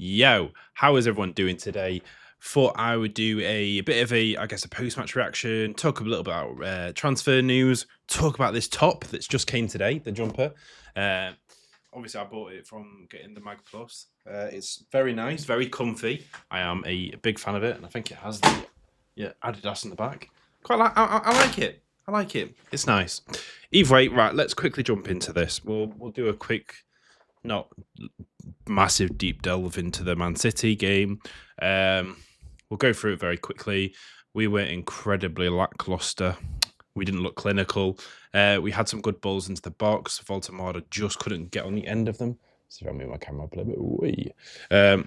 Yo, how is everyone doing today? Thought I would do a bit of a post-match reaction, talk a little bit about transfer news, talk about this top that's just came today, the jumper. Uh, Obviously, I bought it from getting the Mag Plus. It's very nice, very comfy. I am a big fan of it, and I think it has the Adidas in the back. Quite like, I like it. I like it. It's nice. Either way, right. Let's quickly jump into this. We'll do a quick, not massive deep delve into the Man City game. We'll go through it very quickly. We were incredibly lackluster. We didn't look clinical. We had some good balls into the box. Voltemada just couldn't get on the end of them. So if I move my camera up a little bit away.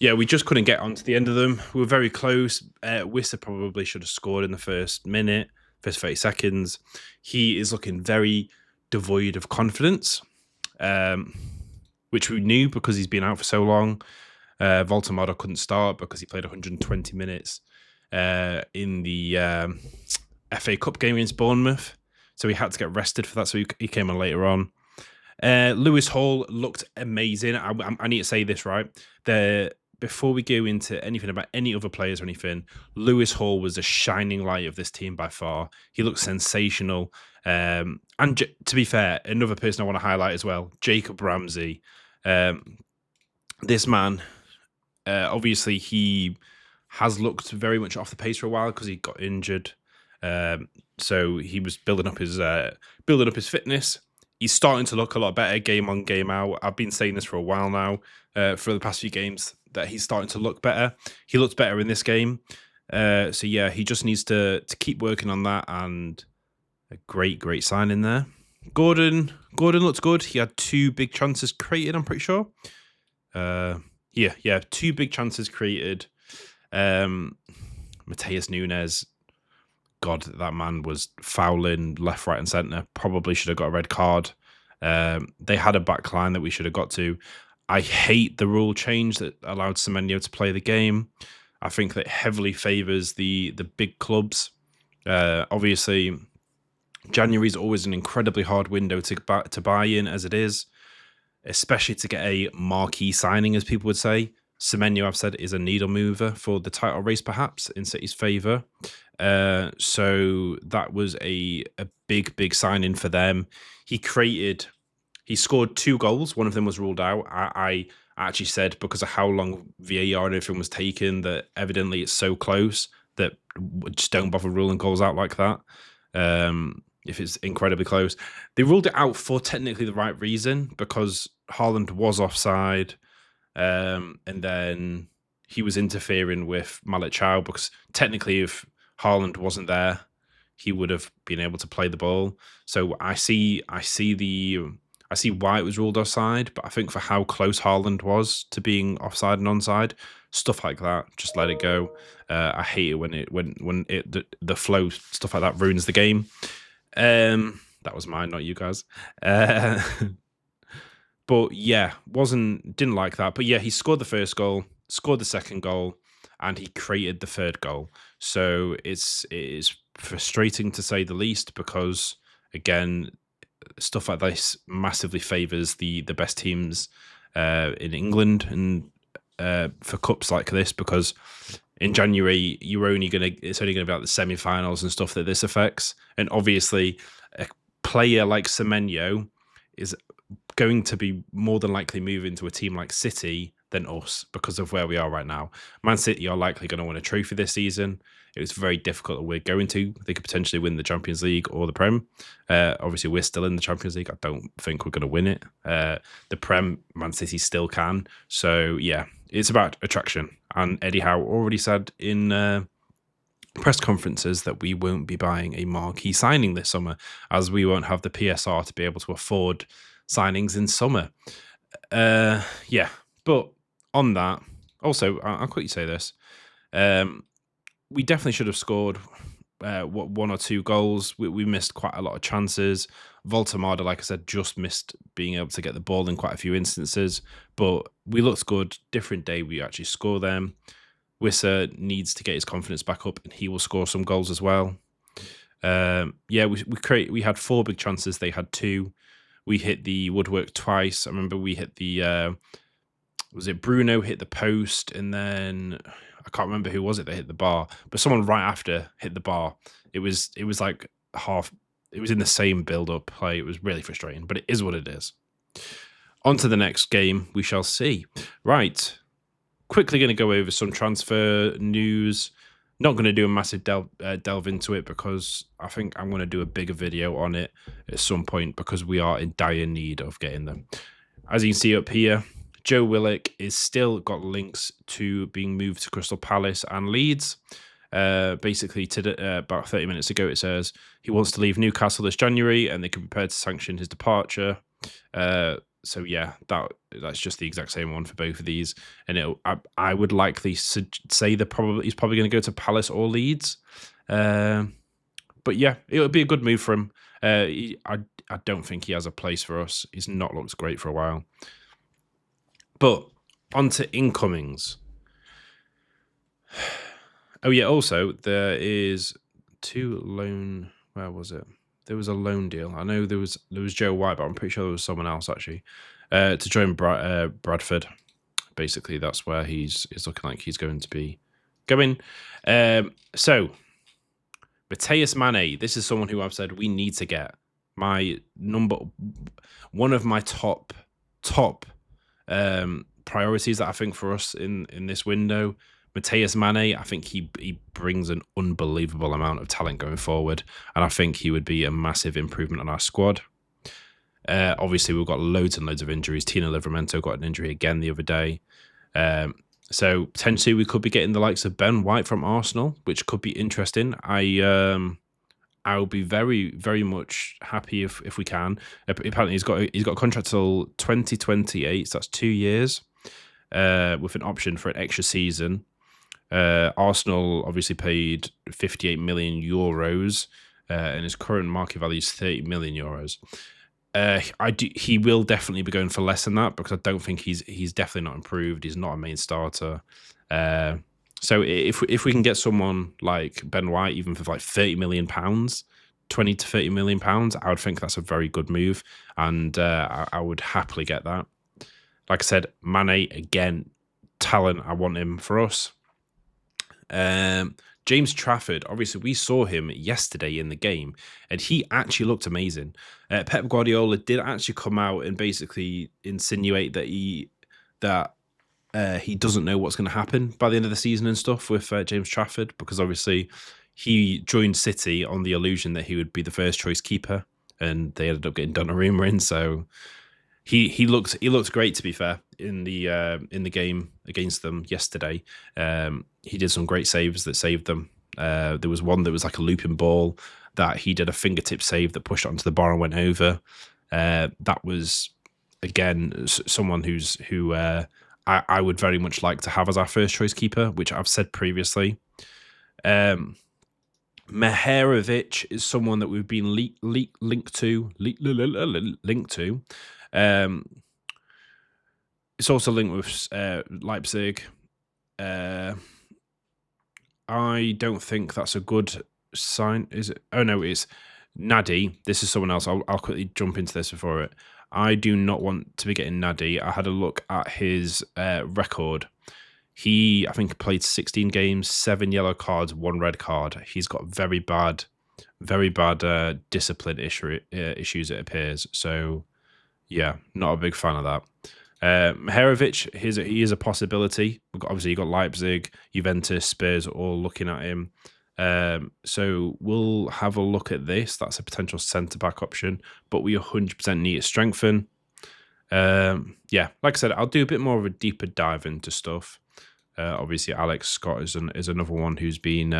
We just couldn't get onto the end of them. We were very close. Wissa probably should have scored in the first 30 seconds. He is looking very devoid of confidence. Which we knew because he's been out for so long. Voltemada couldn't start because he played 120 minutes in the FA Cup game against Bournemouth. So he had to get rested for that, so he came on later on. Lewis Hall looked amazing. I need to say this, right? Before we go into anything about any other players or anything, Lewis Hall was the shining light of this team by far. He looked sensational. And to be fair, another person I want to highlight as well, Jacob Ramsey. This man, obviously, he has looked very much off the pace for a while because he got injured. So he was building up his fitness. He's starting to look a lot better game on, game out. I've been saying this for a while now, for the past few games, that he's starting to look better. He looks better in this game. He just needs to keep working on that, and a great sign in there. Gordon looks good. He had 2 big chances created, I'm pretty sure. 2 big chances created. Mateus Nunes, God, that man was fouling left, right, and centre. Probably should have got a red card. They had a back line that we should have got to. I hate the rule change that allowed Semenyo to play the game. I think that heavily favours the big clubs. Obviously, January is always an incredibly hard window to buy in, as it is, especially to get a marquee signing, as people would say. Semenyo, I've said, is a needle mover for the title race, perhaps, in City's favour. So that was a big signing for them. He scored 2 goals. One of them was ruled out. I actually said, because of how long VAR and everything was taken, that evidently it's so close that just don't bother ruling goals out like that. If it's incredibly close. They ruled it out for technically the right reason, because Haaland was offside, and then he was interfering with Malik Chow, because technically if Haaland wasn't there, he would have been able to play the ball. So I see why it was ruled offside, but I think for how close Haaland was to being offside and onside, stuff like that, just let it go. I hate it when the flow, stuff like that, ruins the game. That was mine, not you guys. But yeah, didn't like that. But yeah, he scored the first goal, scored the second goal, and he created the third goal. So it is frustrating to say the least, because again, stuff like this massively favours the best teams in England, and for cups like this, because in January it's only gonna be like the semi-finals and stuff that this affects. And obviously a player like Semenyo is going to be more than likely moving to a team like City than us, because of where we are right now. Man City are likely going to win a trophy this season. It was very difficult that we're going to. They could potentially win the Champions League or the Prem. Obviously, we're still in the Champions League. I don't think we're going to win it. The Prem, Man City still can. So, yeah, it's about attraction. And Eddie Howe already said in press conferences that we won't be buying a marquee signing this summer, as we won't have the PSR to be able to afford signings in summer. But on that, also, I'll quickly say this. We definitely should have scored 1 or 2 goals. We missed quite a lot of chances. Voltemada, like I said, just missed being able to get the ball in quite a few instances. But we looked good. Different day, we actually score them. Wissa needs to get his confidence back up, and he will score some goals as well. We had 4 big chances. They had 2. We hit the woodwork twice. I remember we hit the was it Bruno hit the post, and then I can't remember who was it that hit the bar, but someone right after hit the bar. It was like half. It was in the same build-up play. It was really frustrating, but it is what it is. On to the next game, we shall see. Right, quickly going to go over some transfer news. Not going to do a massive delve into it because I think I'm going to do a bigger video on it at some point because we are in dire need of getting them. As you can see up here, Joe Willock is still got links to being moved to Crystal Palace and Leeds. Basically, about 30 minutes ago, it says he wants to leave Newcastle this January and they can be prepared to sanction his departure. So yeah, that's just the exact same one for both of these, and I would likely say he's probably going to go to Palace or Leeds, but yeah, it would be a good move for him. I don't think he has a place for us. He's not looked great for a while. But on to incomings. Oh yeah, also there is 2 loan. Where was it? There was a loan deal. I know there was Joe White, but I'm pretty sure there was someone else actually to join Bradford. Basically, that's where he's looking like he's going to be going. So Mateus Mane, this is someone who I've said we need to get. One of my top priorities that I think for us in this window. Mateus Mane, I think he brings an unbelievable amount of talent going forward, and I think he would be a massive improvement on our squad. Obviously, we've got loads and loads of injuries. Tino Livramento got an injury again the other day. So potentially we could be getting the likes of Ben White from Arsenal, which could be interesting. I'll be very, very much happy if we can. Apparently, he's got a contract till 2028, so that's 2 years, with an option for an extra season. Arsenal obviously paid 58 million euros, and his current market value is 30 million euros. He will definitely be going for less than that because I don't think he's definitely not improved. He's not a main starter. So if we can get someone like Ben White, even for like £30 million, 20 to 30 million pounds, I would think that's a very good move, and I would happily get that. Like I said, Mane again, talent. I want him for us. James Trafford, obviously we saw him yesterday in the game and he actually looked amazing. Pep Guardiola did actually come out and basically insinuate that he doesn't know what's going to happen by the end of the season and stuff with James Trafford, because obviously he joined City on the illusion that he would be the first choice keeper and they ended up getting Donnarumma in, so He looked great, to be fair, in the game against them yesterday. He did some great saves that saved them. There was one that was like a looping ball that he did a fingertip save that pushed it onto the bar and went over. That was again someone who I would very much like to have as our first choice keeper, which I've said previously. Mihajlovic is someone that we've been linked to. It's also linked with Leipzig. I don't think that's a good sign, is it? Oh no, it's Nadi. This is someone else. I'll quickly jump into this before it. I do not want to be getting Nadi. I had a look at his record. I think played 16 games, 7 yellow cards, 1 red card. He's got very bad discipline issues, it appears. So yeah, not a big fan of that. Mihajlovic, he is a possibility. Obviously, you got Leipzig, Juventus, Spurs all looking at him. So we'll have a look at this. That's a potential centre-back option, but we 100% need to strengthen. Yeah, like I said, I'll do a bit more of a deeper dive into stuff. Obviously, Alex Scott is another one who's been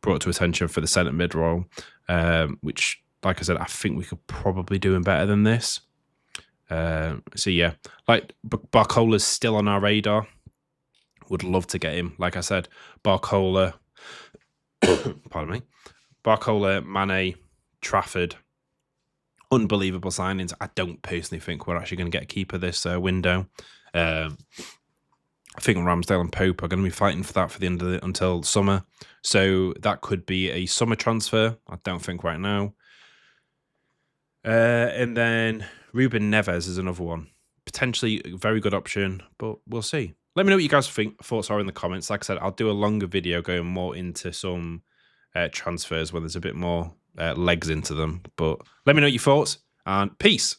brought to attention for the centre mid role, which, like I said, I think we could probably do better than this. So yeah, like Barcola's still on our radar. Would love to get him. Like I said, Barcola, pardon me, Barcola, Mane, Trafford, unbelievable signings. I don't personally think we're actually going to get a keeper this window. I think Ramsdale and Pope are going to be fighting for that for the end of until summer. So that could be a summer transfer. I don't think right now. And then Ruben Neves is another one. potentially a very good option, but we'll see. Let me know what you guys thoughts are in the comments. Like I said, I'll do a longer video going more into some transfers when there's a bit more legs into them. But let me know your thoughts, and peace.